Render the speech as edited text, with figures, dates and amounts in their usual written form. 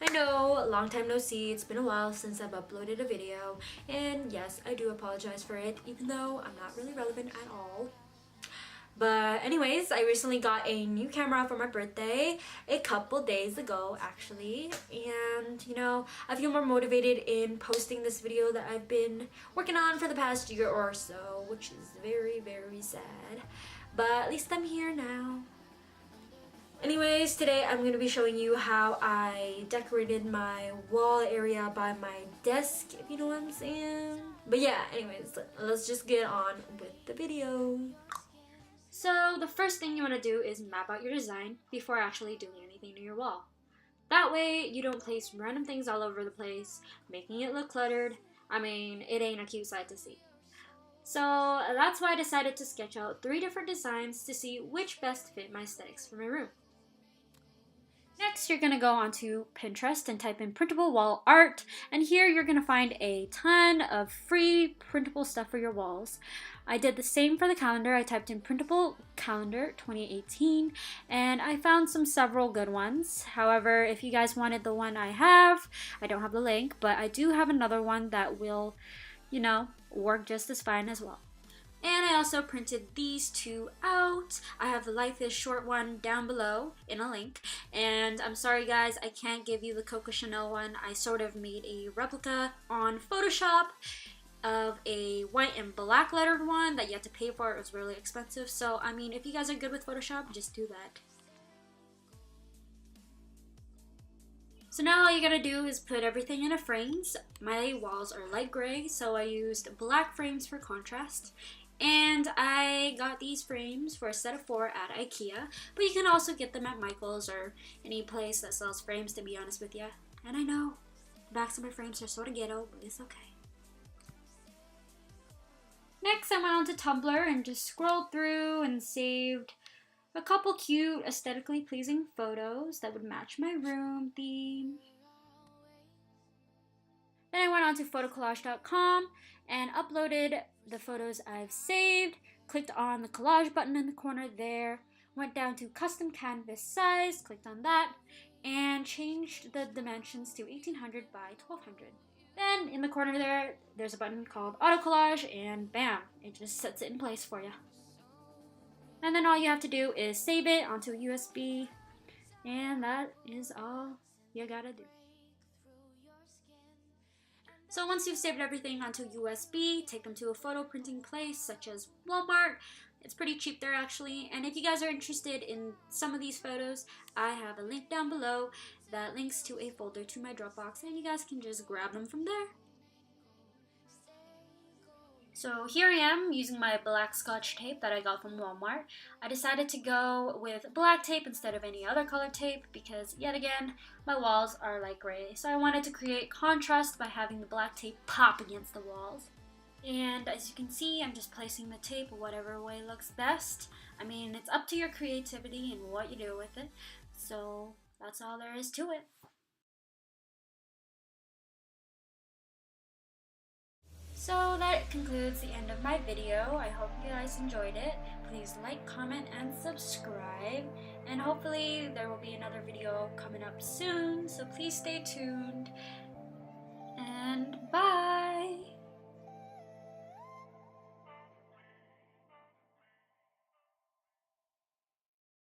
I know, long time no see, it's been a while since I've uploaded a video, and yes, I do apologize for it, even though I'm not really relevant at all. But anyways, I recently got a new camera for my birthday a couple days ago actually, and you know, I feel more motivated in posting this video that I've been working on for the past year or so, which is very sad, but at least I'm here now. Anyways, today I'm going to be showing you how I decorated my wall area by my desk, if you know what I'm saying. But yeah, anyways, let's just get on with the video. So the first thing you want to do is map out your design before actually doing anything to your wall. That way you don't place random things all over the place, making it look cluttered. I mean, it ain't a cute sight to see. So that's why I decided to sketch out 3 different designs to see which best fit my aesthetics for my room. Next, you're going to go onto Pinterest and type in printable wall art, and here you're going to find a ton of free printable stuff for your walls. I did the same for the calendar. I typed in printable calendar 2018 and I found several good ones. However, if you guys wanted the one I have, I don't have the link, but I do have another one that will, you know, work just as fine as well. And I also printed these 2 out. I have the Life is Short one down below in a link. And I'm sorry guys, I can't give you the Coco Chanel one. I sort of made a replica on Photoshop of a white and black lettered one that you had to pay for. It was really expensive. So, I mean, if you guys are good with Photoshop, just do that. So now all you gotta do is put everything into frames. My walls are light gray, so I used black frames for contrast. And I got these frames for a set of 4 at IKEA, but you can also get them at Michael's or any place that sells frames, to be honest with you. And I know, the backs of my frames are sort of ghetto, but it's okay. Next, I went onto Tumblr and just scrolled through and saved a couple cute, aesthetically pleasing photos that would match my room theme. Then I went on to photocollage.com and uploaded the photos I've saved, clicked on the collage button in the corner there, went down to custom canvas size, clicked on that, and changed the dimensions to 1800 by 1200. Then in the corner there's a button called auto collage, and bam, it just sets it in place for you. And then all you have to do is save it onto a USB, and that is all you gotta do. So once you've saved everything onto USB, take them to a photo printing place such as Walmart. It's pretty cheap there actually, and if you guys are interested in some of these photos, I have a link down below that links to a folder to my Dropbox, and you guys can just grab them from there. So here I am using my black Scotch tape that I got from Walmart. I decided to go with black tape instead of any other color tape because, yet again, my walls are light gray. So I wanted to create contrast by having the black tape pop against the walls. And as you can see, I'm just placing the tape whatever way looks best. I mean, it's up to your creativity and what you do with it. So that's all there is to it. So that concludes the end of my video. I hope you guys enjoyed it. Please like, comment, and subscribe. And hopefully there will be another video coming up soon. So please stay tuned. And bye!